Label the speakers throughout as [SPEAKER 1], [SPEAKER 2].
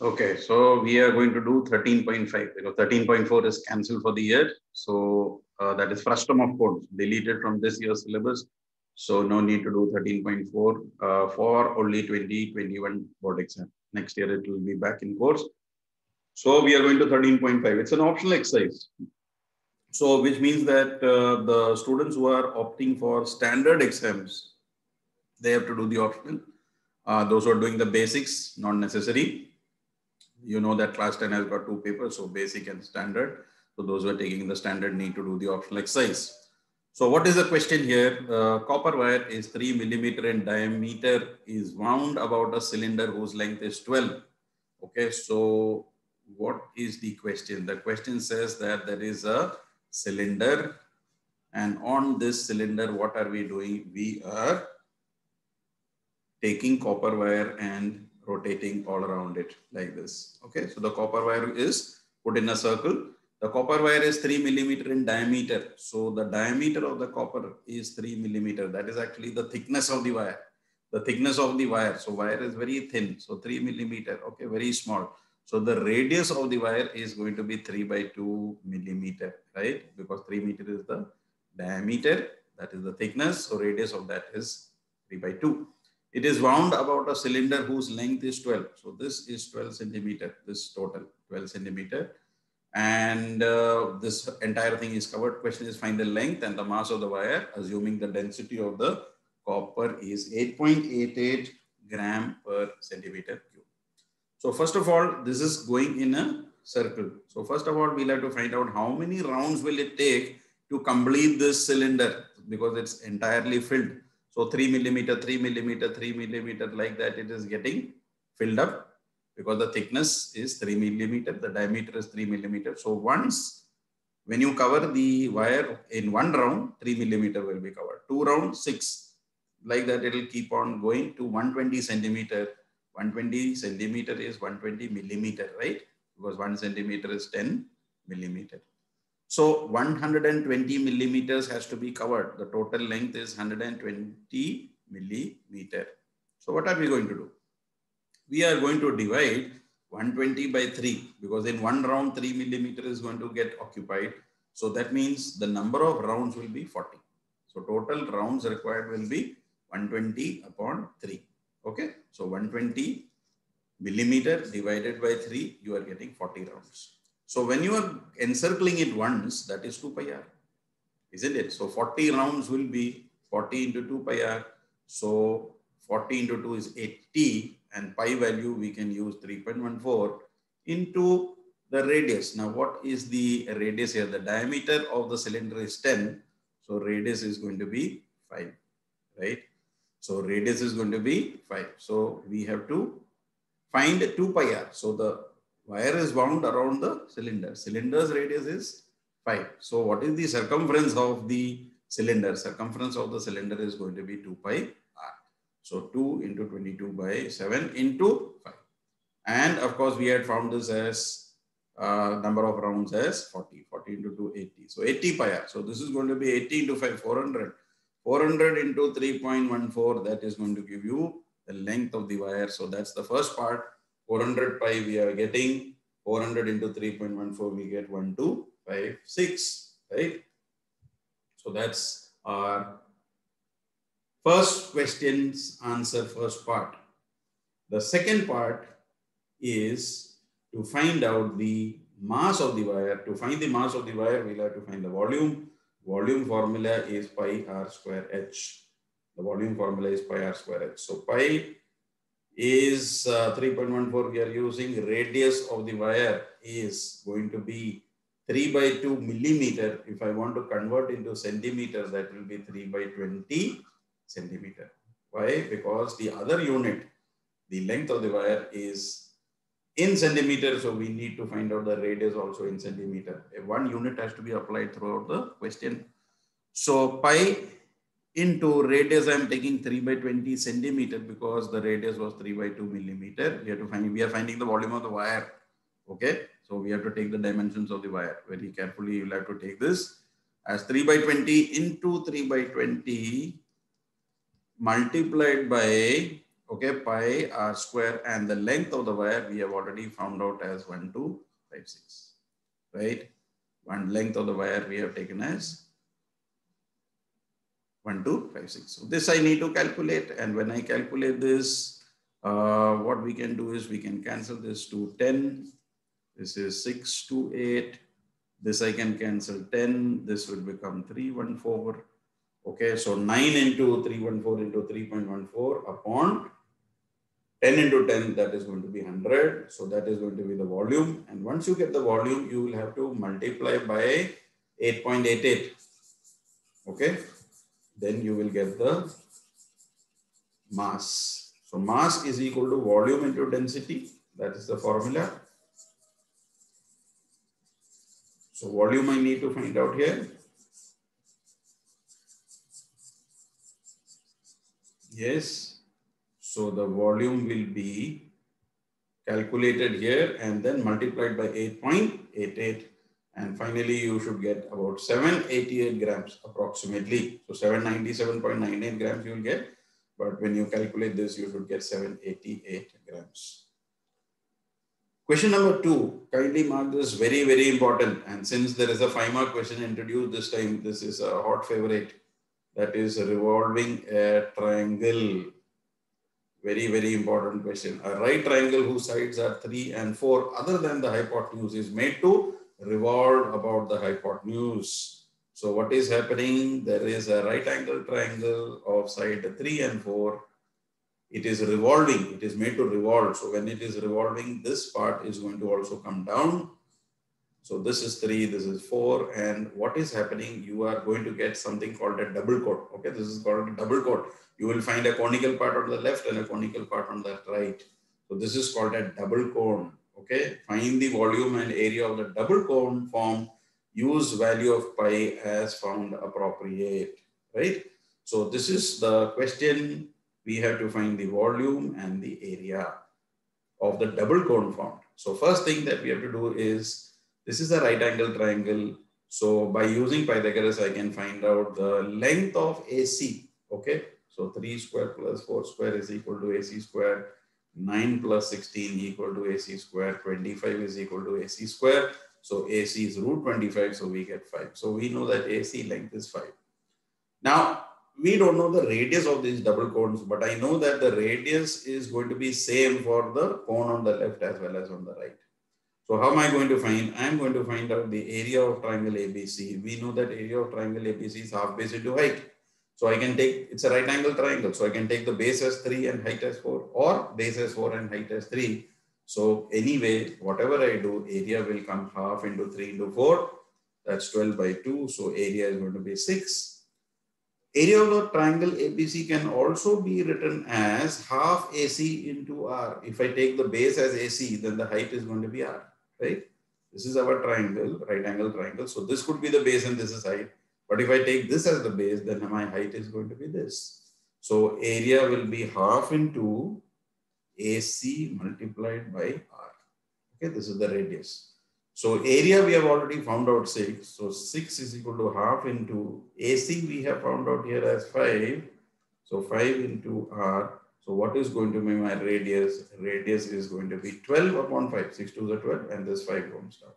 [SPEAKER 1] Okay, so we are going to do 13.5 because 13.4 is cancelled for the year. So that is first term of code deleted from this year's syllabus. So no need to do 13.4 for only 2021 board exam. Next year it will be back in course. So we are going to 13.5. It's an optional exercise. So which means that the students who are opting for standard exams, they have to do the optional. Those who are doing the basics, not necessary. You know that class 10 has got two papers, so basic and standard. So those who are taking the standard need to do the optional exercise. So what is the question here? Copper wire is 3 millimeter in diameter, is wound about a cylinder whose length is 12. Okay, so what is the question? The question says that there is a cylinder, and on this cylinder, what are we doing? We are taking copper wire and rotating all around it like this. Okay, so the copper wire is put in a circle. The copper wire is 3 millimeter in diameter. So the diameter of the copper is 3 millimeter. That is actually the thickness of the wire. The thickness of the wire. So wire is very thin. So 3 millimeter. Okay, very small. So the radius of the wire is going to be 3 by 2 millimeter, right? Because 3 meter is the diameter. That is the thickness. So radius of that is 3 by 2. It is wound about a cylinder whose length is 12. So this is 12 centimeter, this total 12 centimeter. And this entire thing is covered. Question is find the length and the mass of the wire, assuming the density of the copper is 8.88 gram per centimeter cube. So first of all, this is going in a circle. So first of all, we'll have to find out how many rounds will it take to complete this cylinder, because it's entirely filled. So 3 millimeter, 3 millimeter, 3 millimeter, like that it is getting filled up, because the thickness is 3 millimeter, the diameter is 3 millimeter. So once, when you cover the wire in one round, 3 millimeter will be covered. 2 rounds, 6. Like that it will keep on going to 120 centimeter. 120 centimeter is 120 millimeter, right? Because 1 centimeter is 10 millimeter. So 120 millimeters has to be covered. The total length is 120 millimeter. So what are we going to do? We are going to divide 120 by 3, because in one round 3 millimeter is going to get occupied. So that means the number of rounds will be 40. So total rounds required will be 120 upon 3. Okay. So 120 millimeter divided by 3, you are getting 40 rounds. So when you are encircling it once, that is 2 pi r, isn't it? So 40 rounds will be 40 into 2 pi r. So 40 into 2 is 80, and pi value we can use 3.14 into the radius. Now what is the radius here? The diameter of the cylinder is 10. So radius is going to be 5, right? So radius is going to be 5. So we have to find 2 pi r. So the wire is wound around the cylinder. Cylinder's radius is 5. So what is the circumference of the cylinder? Circumference of the cylinder is going to be 2 pi r. So 2 into 22 by 7 into 5. And of course, we had found this as number of rounds as 40. 40 into 2, 80. So 80 pi r. So this is going to be 80 into 5, 400. 400 into 3.14, that is going to give you the length of the wire. So that's the first part. 400 pi we are getting. 400 into 3.14, we get 1256, right? So that's our first question's answer, first part. The second part is to find out the mass of the wire. To find the mass of the wire, we'll have to find the volume. Volume formula is pi r square h. The volume formula is pi r square h. So pi is 3.14 we are using. Radius of the wire is going to be 3 by 2 millimeter. If I want to convert into centimeter, that will be 3 by 20 centimeter. Why? Because the other unit, the length of the wire, is in centimeter. So we need to find out the radius also in centimeter. One unit has to be applied throughout the question. So pi into radius, I am taking 3 by 20 centimeter because the radius was 3 by 2 millimeter. We are finding the volume of the wire. Okay. So we have to take the dimensions of the wire. Very carefully, you will have to take this as 3 by 20 into 3 by 20 multiplied by, Okay, pi r square, and the length of the wire we have already found out as 1256, right? One length of the wire we have taken as 1256. So this I need to calculate, and when I calculate this, what we can do is we can cancel this to 10. This is 6 to 8. This I can cancel 10. This will become 314. Okay, so 9 into 314 into 3.14 upon 10 into 10, that is going to be 100. So that is going to be the volume. And once you get the volume, you will have to multiply by 8.88. Okay, then you will get the mass. So mass is equal to volume into density. That is the formula. So volume I need to find out here. Yes. So the volume will be calculated here and then multiplied by 8.88. And finally, you should get about 788 grams approximately. So 797.98 grams you will get. But when you calculate this, you should get 788 grams. Question number 2, kindly mark this very, very important. And since there is a 5-mark question introduced this time, this is a hot favorite. That is revolving a triangle. Very, very important question. A right triangle whose sides are 3 and 4 other than the hypotenuse is made to revolve about the hypotenuse. So what is happening? There is a right angle triangle of side 3 and 4. It is revolving. It is made to revolve. So when it is revolving, this part is going to also come down. So this is 3, this is 4. And what is happening? You are going to get something called a double chord. Okay, this is called a double chord. You will find a conical part on the left and a conical part on the right. So this is called a double cone. Okay, find the volume and area of the double cone form. Use value of pi as found appropriate. Right. So this is the question. We have to find the volume and the area of the double cone formed. So first thing that we have to do is, this is a right angle triangle. So by using Pythagoras, I can find out the length of AC. Okay. So 3 square plus 4 square is equal to AC square. 9 plus 16 equal to AC square. 25 is equal to AC square. So AC is root 25. So we get 5. So we know that AC length is 5. Now, we don't know the radius of these double cones, but I know that the radius is going to be same for the cone on the left as well as on the right. So how am I going to find? I am going to find out the area of triangle ABC. We know that area of triangle ABC is half base into height. So I can take, it's a right angle triangle. So I can take the base as 3 and height as 4, or base as 4 and height as 3. So anyway, whatever I do, area will come half into 3 into 4. That's 12 by 2. So area is going to be 6. Area of the triangle ABC can also be written as half AC into R. If I take the base as AC, then the height is going to be R, right? This is our triangle, right angle triangle. So this could be the base and this is height. But if I take this as the base, then my height is going to be this. So area will be half into AC multiplied by R. Okay, this is the radius. So area we have already found out 6. So 6 is equal to half into AC we have found out here as 5. So 5 into R. So what is going to be my radius? Radius is going to be 12 upon 5. 6 to the 12 and this 5 comes down.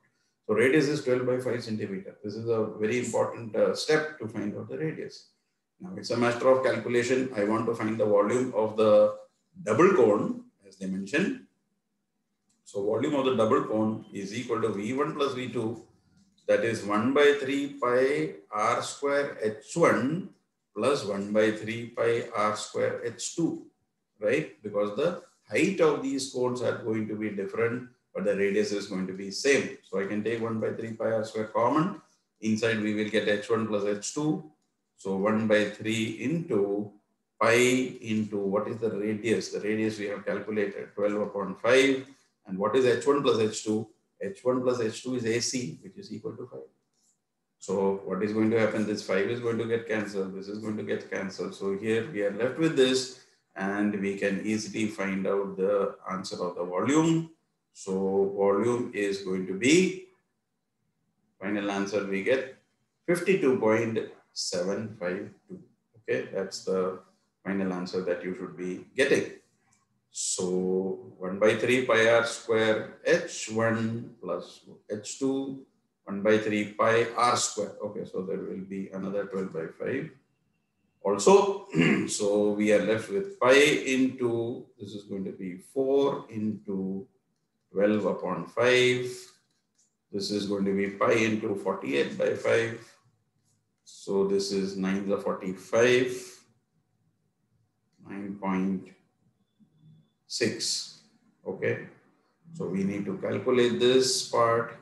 [SPEAKER 1] So radius is 12 by 5 centimeter. This is a very important step to find out the radius. Now it's a matter of calculation. I want to find the volume of the double cone as they mentioned. So volume of the double cone is equal to V1 plus V2. That is 1 by 3 pi R square H1 plus 1 by 3 pi R square H2, right? Because the height of these cones are going to be different, but the radius is going to be same. So I can take 1 by 3 pi R square common. Inside we will get H1 plus H2. So 1 by 3 into pi into what is the radius? The radius we have calculated 12 upon 5. And what is H1 plus H2? H1 plus H2 is AC, which is equal to 5. So what is going to happen? This 5 is going to get cancelled. This is going to get cancelled. So here we are left with this, and we can easily find out the answer of the volume. So volume is going to be, final answer we get 52.752. Okay, that's the final answer that you should be getting. So 1 by 3 pi r square h1 plus h2, 1 by 3 pi r square. Okay, so there will be another 12 by 5 also. So we are left with pi into, this is going to be 4 into 12 upon 5. This is going to be pi into 48 by 5. So this is 9 to 45, 9.6. Okay. So we need to calculate this part.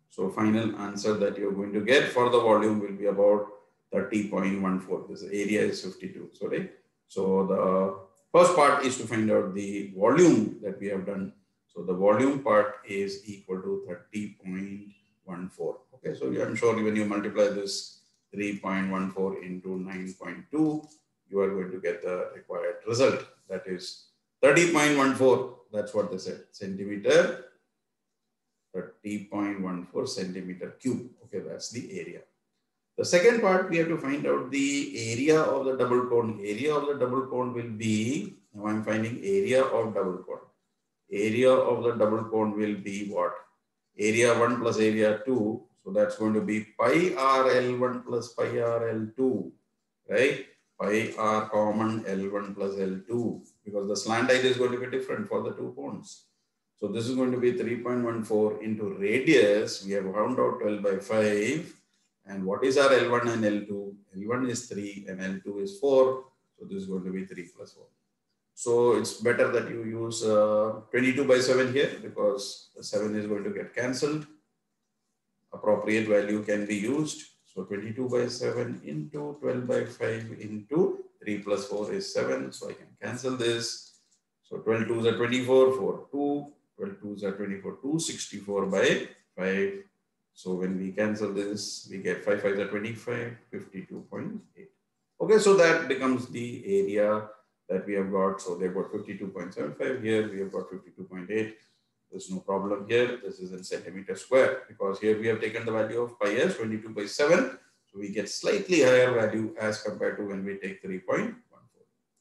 [SPEAKER 1] So final answer that you're going to get for the volume will be about 30.14. This area is 52. So, right? So the first part is to find out the volume that we have done. So the volume part is equal to 30.14. Okay. So I'm sure when you multiply this 3.14 into 9.2, you are going to get the required result. That is 30.14. That's what they said. Centimeter. 30.14 centimeter cube. Okay, that's the area. The second part, we have to find out the area of the double cone. Area of the double cone will be, now I'm finding area of double cone. Area of the double cone will be what? Area 1 plus area 2. So that's going to be pi r L1 plus pi r L2, right? Pi r common L1 plus L2, because the slant height is going to be different for the two cones. So this is going to be 3.14 into radius. We have found out 12 by 5. And what is our L1 and L2? L1 is 3 and L2 is 4. So this is going to be 3 plus 1. So it's better that you use 22 by 7 here, because the 7 is going to get cancelled. Appropriate value can be used. So 22 by 7 into 12 by 5 into 3 plus 4 is 7. So I can cancel this. So 12 2s are 24, 4 2. 12 2s are 24, 264 by 5. So when we cancel this, we get 5 5s are 25, 52.8. Okay, so that becomes the area that we have got. So they've got 52.75 here, we have got 52.8. There's no problem here. This is in centimeter square, because here we have taken the value of pi as 22 by 7. So we get slightly higher value as compared to when we take 3.14.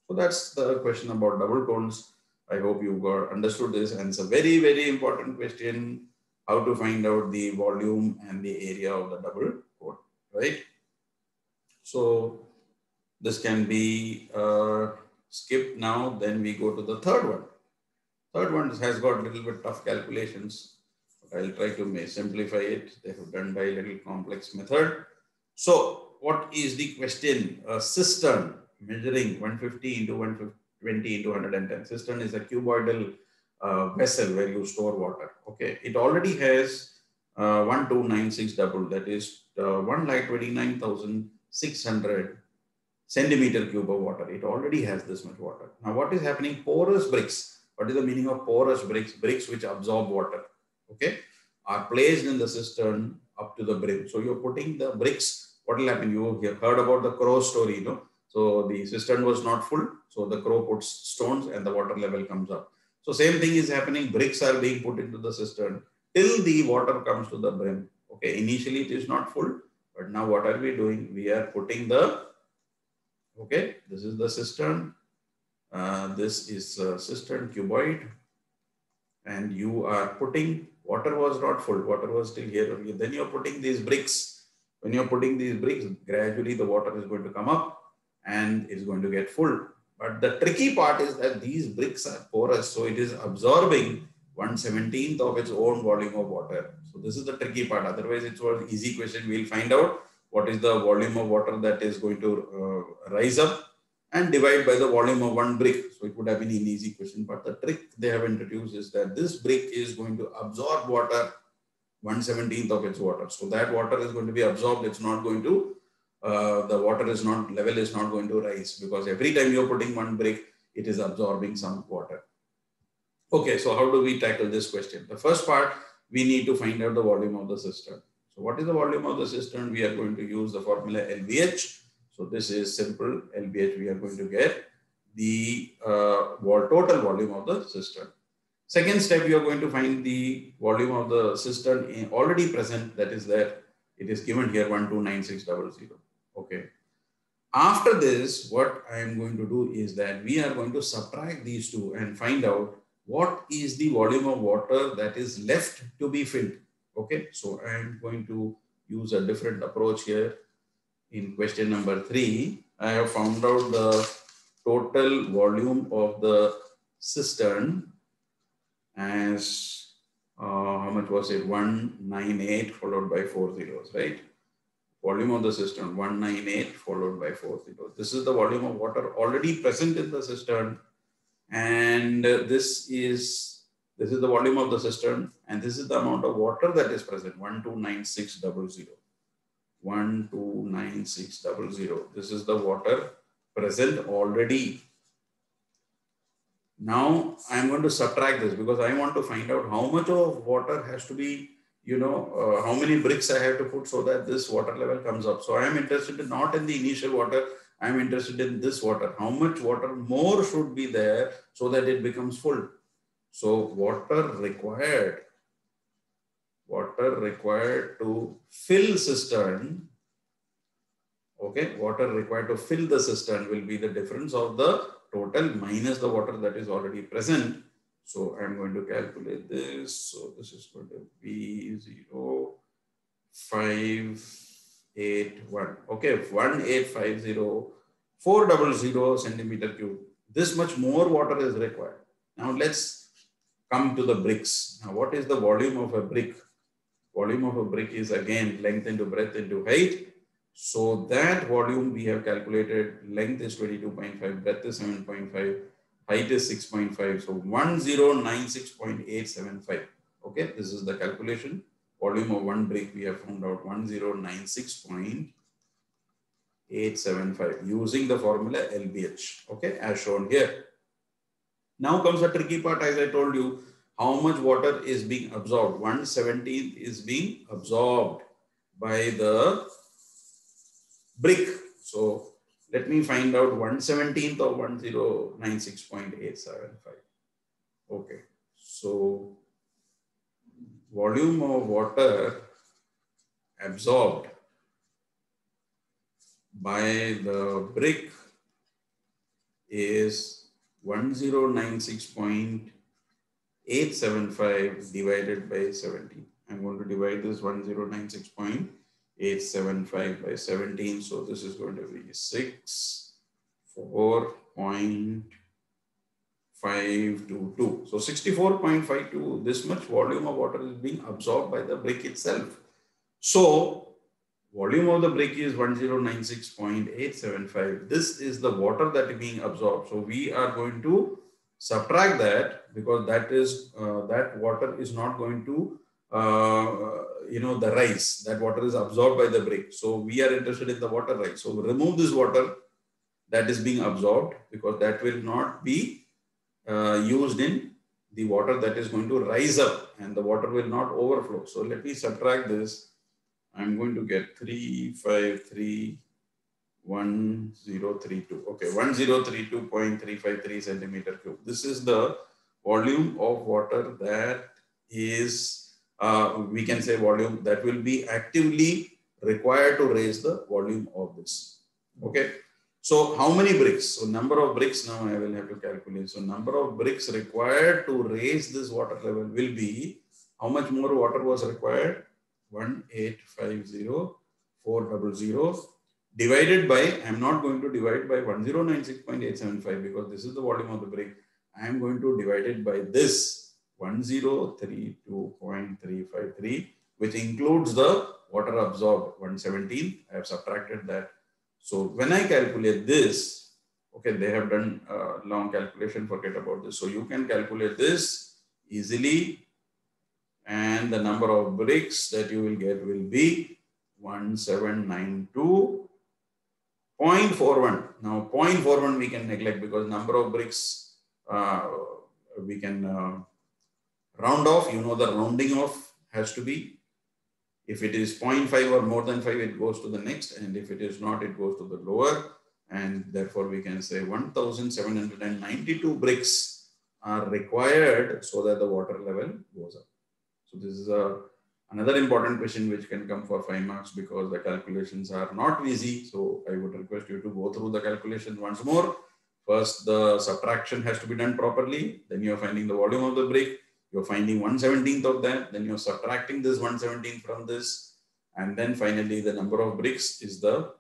[SPEAKER 1] So that's the question about double cones. I hope you got understood this, and it's a very, very important question, how to find out the volume and the area of the double cone, right? So this can be skipped now. Then we go to the third one. Third one has got a little bit tough calculations, but I'll try to simplify it. They have done by a little complex method. So what is the question? A cistern measuring 150 into 120 into 110. Cistern is a cuboidal vessel where you store water. Okay, it already has 1296 double, that is 1,29,600 centimeter cube of water. It already has this much water. Now what is happening? Porous bricks. What is the meaning of porous bricks? Bricks which absorb water, okay, are placed in the cistern up to the brim. So you're putting the bricks. What will happen? You have heard about the crow story, you know. So the cistern was not full. So the crow puts stones and the water level comes up. So same thing is happening. Bricks are being put into the cistern till the water comes to the brim. Okay, initially it is not full, but now what are we doing? We are putting the, okay, this is the cistern. This is cistern cuboid, and you are putting, water was not full, water was still here. Then you're putting these bricks. When you're putting these bricks, gradually the water is going to come up and it's going to get full. But the tricky part is that these bricks are porous, so it is absorbing 1/17th of its own volume of water. So this is the tricky part. Otherwise, it was an easy question. We'll find out what is the volume of water that is going to rise up and divide by the volume of one brick. So it would have been an easy question. But the trick they have introduced is that this brick is going to absorb water 1/17th of its water. So that water is going to be absorbed. It's not going to, the water is not, level is not going to rise, because every time you're putting one brick, it is absorbing some water. Okay, so how do we tackle this question? The first part, we need to find out the volume of the cistern. So what is the volume of the cistern? We are going to use the formula LBH. So this is simple. LBH, we are going to get the total volume of the cistern. Second step, you are going to find the volume of the cistern already present, that is there. It is given here 129600. Okay. After this, what I am going to do is that we are going to subtract these two and find out what is the volume of water that is left to be filled. Okay, so I am going to use a different approach here. In question number 3, I have found out the total volume of the cistern as how much was it? 198 followed by 4 zeros, right? Volume of the cistern 198 followed by 4 zeros. This is the volume of water already present in the cistern, and this is the volume of the cistern, and this is the amount of water that is present, 129600. 129600. This is the water present already. Now I am going to subtract this because I want to find out how much of water has to be, how many bricks I have to put so that this water level comes up. So I am interested not in the initial water, I am interested in this water. How much water more should be there so that it becomes full? So water required to fill cistern. Okay, water required to fill the cistern will be the difference of the total minus the water that is already present. So I'm going to calculate this. So this is going to be 0.581. Okay, 1850, 400 centimeter cube. This much more water is required. Now let's come to the bricks. Now what is the volume of a brick? Volume of a brick is again length into breadth into height. So that volume we have calculated, length is 22.5, breadth is 7.5, height is 6.5. So 1096.875. Okay, this is the calculation. Volume of one brick we have found out 1096.875 using the formula LBH. Okay, as shown here. Now comes the tricky part, as I told you, how much water is being absorbed. 1/17 is being absorbed by the brick. So let me find out 1/17 of 1096.875. Okay, so volume of water absorbed by the brick is 1096.875 divided by 17. I'm going to divide this 1096.875 by 17. So this is going to be 64.522. So 64.52, this much volume of water is being absorbed by the brick itself. So volume of the brick is 1096.875. This is the water that is being absorbed. So we are going to subtract that because that is that water is not going to the rise. That water is absorbed by the brick. So we are interested in the water rise. So remove this water that is being absorbed because that will not be used in the water that is going to rise up, and the water will not overflow. So let me subtract this. I'm going to get 3531032. Okay, 1032.353 centimeter cube. This is the volume of water that is, we can say volume that will be actively required to raise the volume of this. Okay, so how many bricks? So number of bricks now I will have to calculate. So number of bricks required to raise this water level will be, how much more water was required? 1850400 divided by, I'm not going to divide by 1096.875 because this is the volume of the brick. I am going to divide it by this 1032.353, which includes the water absorbed 117. I have subtracted that. So when I calculate this, okay, they have done a long calculation, forget about this. So you can calculate this easily. And the number of bricks that you will get will be 1792.41. Now 0.41 we can neglect because number of bricks we can round off. You know the rounding off has to be. If it is 0.5 or more than 5, it goes to the next. And if it is not, it goes to the lower. And therefore we can say 1792 bricks are required so that the water level goes up. So this is Another important question which can come for 5 marks because the calculations are not easy. So I would request you to go through the calculation once more. First, the subtraction has to be done properly. Then you're finding the volume of the brick. You're finding 1/17 of that. Then you're subtracting this 1/17 from this. And then finally, the number of bricks is the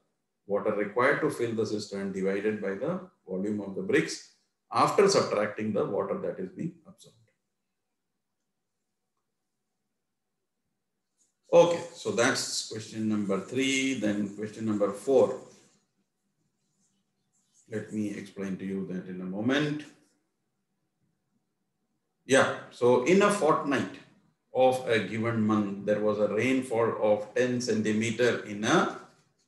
[SPEAKER 1] water required to fill the cistern divided by the volume of the bricks after subtracting the water that is being absorbed. Okay, so that's question number 3. Then question number 4. Let me explain to you that in a moment. Yeah, so in a fortnight of a given month, there was a rainfall of 10 centimeter in a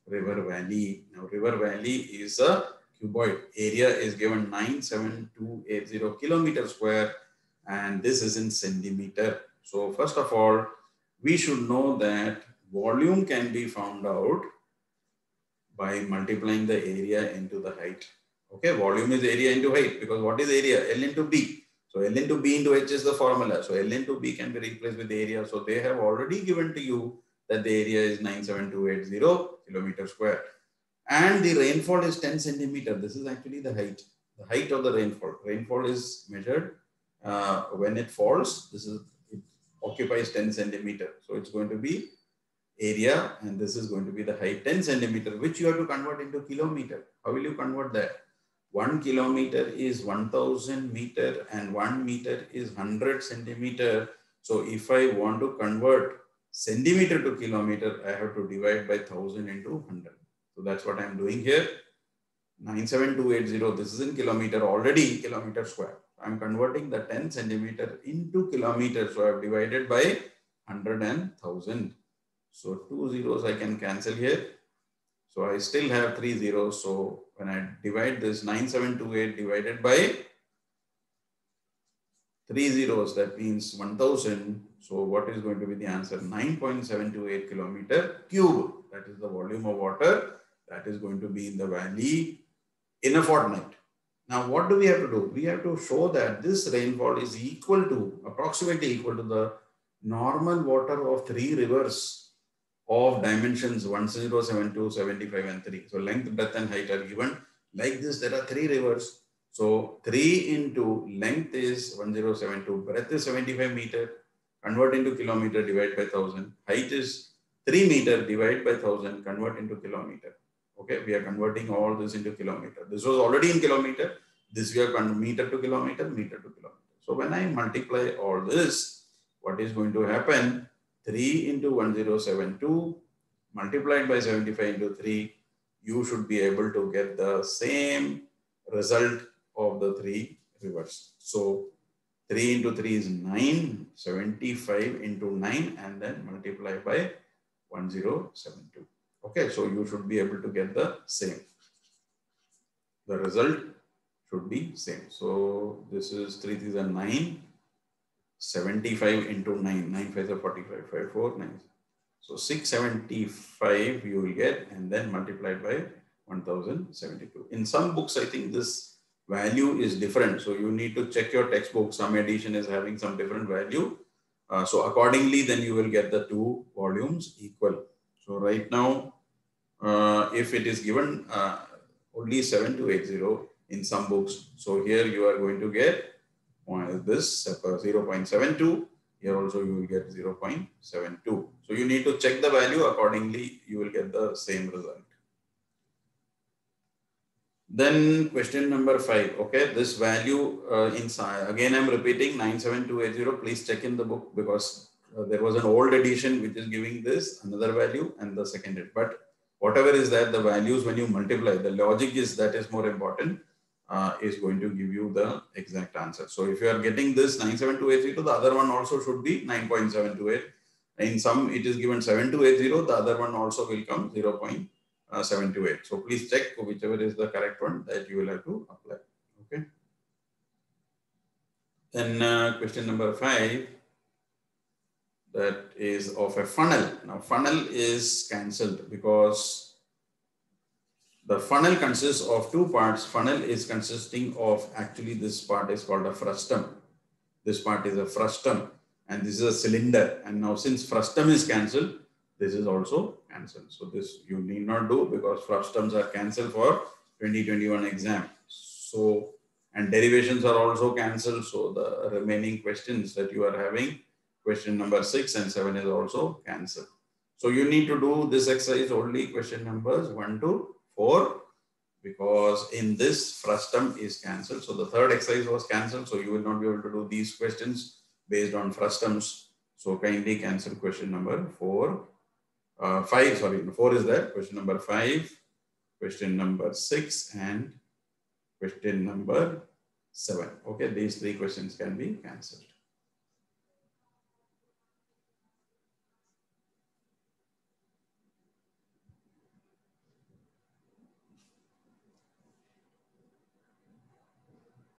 [SPEAKER 1] river valley. Now, river valley is a cuboid. Area is given 97280 kilometer square, and this is in centimeter. So first of all, we should know that volume can be found out by multiplying the area into the height. Okay, volume is area into height, because what is area? L into B. So L into B into H is the formula. So L into B can be replaced with area. So they have already given to you that the area is 97280 kilometer square. And the rainfall is 10 centimeter. This is actually the height of the rainfall. Rainfall is measured when it falls. It occupies 10 centimeter. So it's going to be area, and this is going to be the height 10 centimeter, which you have to convert into kilometer. How will you convert that? 1 kilometer is 1000 meter and 1 meter is 100 centimeter. So if I want to convert centimeter to kilometer, I have to divide by 1000 into 100. So that's what I'm doing here. 97280, this is in kilometer already, kilometer square. I'm converting the 10 centimeter into kilometer. So I've divided by 100 and 1000. So 2 zeros I can cancel here. So I still have 3 zeros. So when I divide this 9728 divided by 3 zeros, that means 1000. So what is going to be the answer? 9.728 kilometer cube. That is the volume of water that is going to be in the valley in a fortnight. Now, what do we have to do? We have to show that this rainfall is approximately equal to the normal water of 3 rivers of dimensions 1072, 75 and 3. So length, breadth and height are given. Like this, there are 3 rivers. So 3 into length is 1072, breadth is 75 meter, convert into kilometer, divide by 1000. Height is 3 meter, divide by 1000, convert into kilometer. Okay, we are converting all this into kilometer. This was already in kilometer. This we are meter to kilometer, meter to kilometer. So when I multiply all this, what is going to happen? 3 into 1072 multiplied by 75 into 3, you should be able to get the same result of the 3 rivers. So 3 into 3 is 9, 75 into 9 and then multiply by 1072. Okay, so you should be able to get the same. The result should be same. So this is 3 is a 9, 75 into 9, 9 5 is 45, 5 4, 9. So 675 you will get and then multiplied by 1072. In some books, I think this value is different. So you need to check your textbook. Some edition is having some different value. So accordingly, then you will get the 2 volumes equal. So right now, if it is given only 7280 in some books, so here you are going to get this 0.72. Here also you will get 0.72. So you need to check the value accordingly. You will get the same result. Then question number 5. Okay, this value again I'm repeating 97280. Please check in the book because there was an old edition which is giving this another value and the second. But whatever is that, the values when you multiply, the logic is that is more important. Is going to give you the exact answer. So if you are getting this 97280, the other one also should be 9.728. In some it is given 7280, the other one also will come 0.728. So please check whichever is the correct one that you will have to apply. Okay. Then question number 5, that is of a funnel. Now funnel is cancelled because the funnel consists of 2 parts. Funnel is consisting of, actually this part is called a frustum. This part is a frustum. and this is a cylinder. And now since frustum is cancelled, this is also cancelled. So this you need not do because frustums are cancelled for 2021 exam. So, and derivations are also cancelled. So the remaining questions that you are having, question number 6 and 7 is also cancelled. So you need to do this exercise only question numbers 1 to 4 because in this frustum is cancelled. So the third exercise was cancelled. So you will not be able to do these questions based on frustums. So kindly cancel question number 4. 5, sorry, 4 is there. Question number 5, question number 6 and question number 7. Okay, these 3 questions can be cancelled.